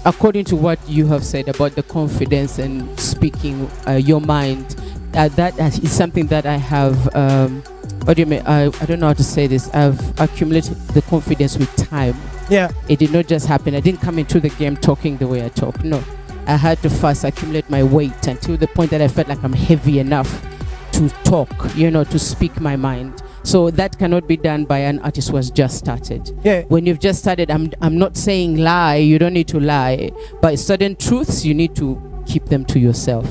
according to what you have said about the confidence and speaking your mind, that is something that I have. What do you mean? I don't know how to say this. I've accumulated the confidence with time. Yeah. It did not just happen. I didn't come into the game talking the way I talk. No. I had to first accumulate my weight until the point that I felt like I'm heavy enough to talk, to speak my mind. So that cannot be done by an artist who has just started. Yeah. When you've just started, I'm not saying lie. You don't need to lie. But certain truths, you need to keep them to yourself,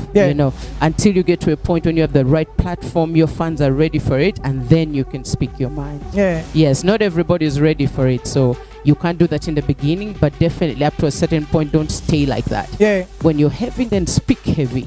until you get to a point when you have the right platform, your fans are ready for it, and then you can speak your mind. Yeah. Yes, not everybody is ready for it, so you can't do that in the beginning, but definitely up to a certain point, don't stay like that. Yeah. When you're heavy, then speak heavy.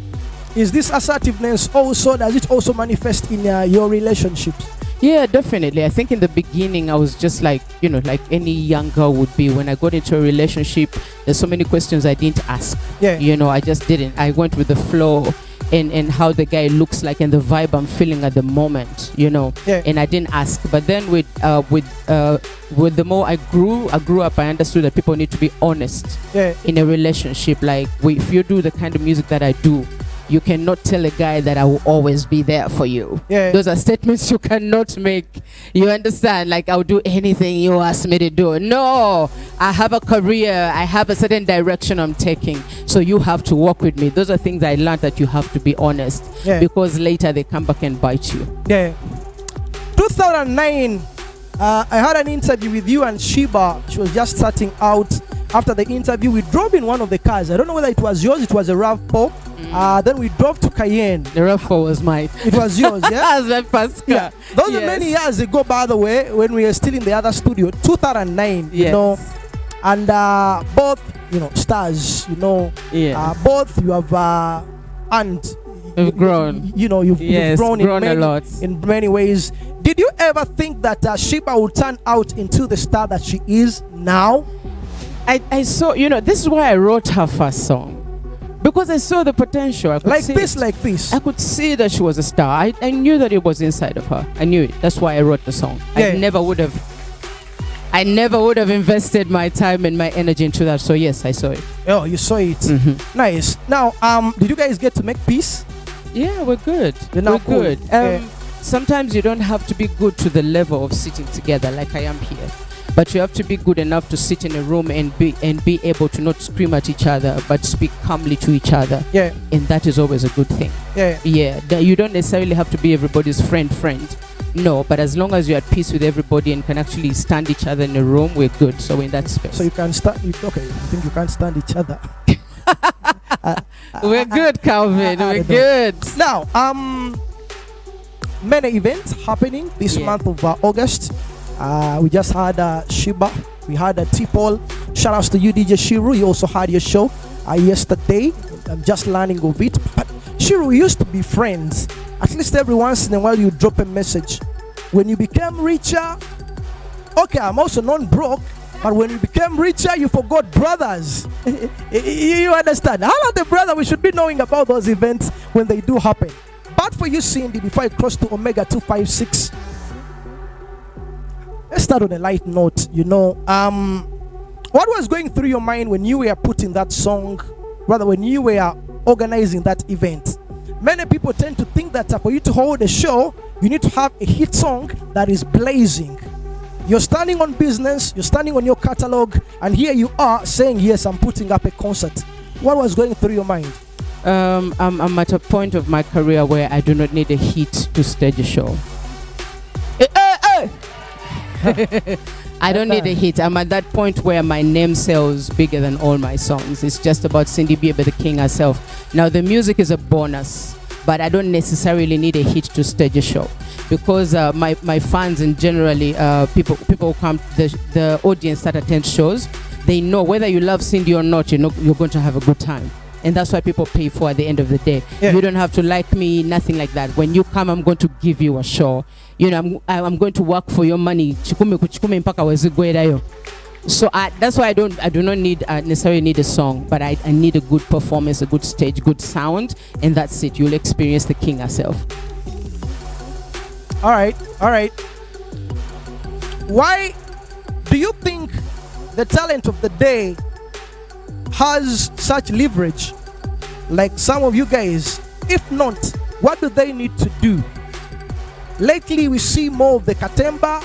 Is this assertiveness also, does it also manifest in your relationships? Yeah, definitely. I think in the beginning, I was just like, like any young girl would be. When I got into a relationship, there's so many questions I didn't ask. Yeah. I just didn't. I went with the flow and how the guy looks like and the vibe I'm feeling at the moment, Yeah. And I didn't ask. But then with the more I grew up, I understood that people need to be honest in a relationship. Like, if you do the kind of music that I do, you cannot tell a guy that I will always be there for you. Yeah. Those are statements you cannot make. You understand? Like, I'll do anything you ask me to do. No, I have a career. I have a certain direction I'm taking. So you have to work with me. Those are things I learned, that you have to be honest. Yeah. Because later they come back and bite you. Yeah. 2009, I had an interview with you and Sheba. She was just starting out. After the interview, we drove in one of the cars. I don't know whether it was yours. It was a RAV4. Then we drove to Cayenne. The RAV4 was mine. It was yours, yeah? As my first car. Yeah. Those are many years ago, by the way, when we were still in the other studio. 2009, Yes. And both, stars, both you have and You've grown. You've grown a lot. in many ways. Did you ever think that Sheba will turn out into the star that she is now? I saw, this is why I wrote her first song. Because I saw the potential. I could Like see this, it. like this. I could see that she was a star. I knew that it was inside of her. I knew it. That's why I wrote the song. Yeah. I never would have invested my time and my energy into that. So yes, I saw it. Oh, you saw it. Mm-hmm. Nice. Now, did you guys get to make peace? Yeah, we're good. You're now cool. Good. Yeah. Sometimes you don't have to be good to the level of sitting together like I am here. But you have to be good enough to sit in a room and be able to not scream at each other, but speak calmly to each other. Yeah. And that is always a good thing. Yeah. Yeah. You don't necessarily have to be everybody's friend. No, but as long as you're at peace with everybody and can actually stand each other in a room, we're good. So in that space. So you can stand. Okay, I think you can't stand each other. We're good, Calvin. We're good. Now, many events happening this month of August. We just had Sheba. We had T-Paul. Shout outs to you, DJ Shiru. You also had your show yesterday. I'm just learning of it. But Shiru, we used to be friends. At least every once in a while you drop a message. When you became richer, okay, I'm also non-broke, but when you became richer, you forgot brothers. You understand? How are the brother? We should be knowing about those events when they do happen. But for you, Cindy, before I cross to Omega 256, let's start on a light note. What was going through your mind when you were putting that song, rather when you were organizing that event? Many people tend to think that for you to hold a show, you need to have a hit song that is blazing. You're standing on business, you're standing on your catalog, and here you are saying, yes, I'm putting up a concert. What was going through your mind? I'm at a point of my career where I do not need a hit to stage a show. I don't need a hit. I'm at that point where my name sells bigger than all my songs. It's just about Cindy Bieber, the king herself. Now, the music is a bonus, but I don't necessarily need a hit to stage a show. Because my fans and generally people who come, the audience that attends shows, they know whether you love Cindy or not, you're going to have a good time. And that's what people pay for at the end of the day. Yeah. You don't have to like me, nothing like that. When you come, I'm going to give you a show. I'm going to work for your money. So that's why I do not necessarily need a song, but I need a good performance, a good stage, good sound, and that's it. You'll experience the king herself. All right. Why do you think the talent of the day has such leverage, like some of you guys, if not, what do they need to do? Lately, we see more of the Katemba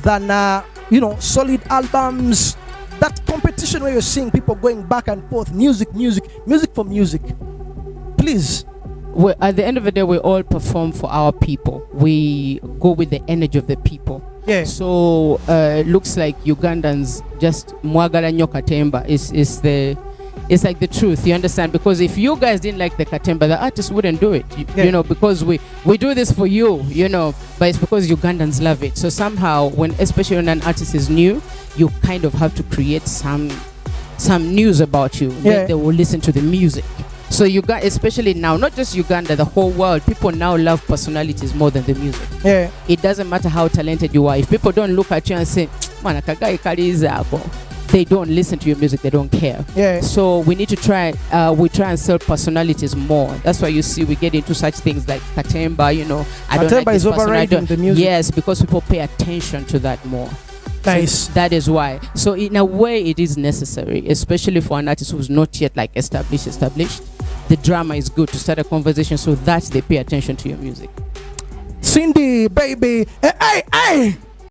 than solid albums. That competition where you're seeing people going back and forth, music for music. Please. At the end of the day, we all perform for our people. We go with the energy of the people. Yeah. So looks like Ugandans just mwagala nyo Katemba it's like the truth, you understand? Because if you guys didn't like the Katemba, the artists wouldn't do it. You know, because we do this for you, you know, but it's because Ugandans love it. So somehow, especially when an artist is new, you kind of have to create some news about you. Then they will listen to the music. So you got, especially now, not just Uganda, the whole world, people now love personalities more than the music. Yeah. It doesn't matter how talented you are. If people don't look at you and say, "Man, akagai kalizako," they don't listen to your music. They don't care. Yeah. So we need to try. We try and sell personalities more. That's why you see we get into such things like Katemba. You know, I don't like this is person. overriding the music. Yes, because people pay attention to that more. Nice. So that is why. So in a way, it is necessary, especially for an artist who's not yet like established. The drama is good to start a conversation so that they pay attention to your music. Cindy, baby, hey.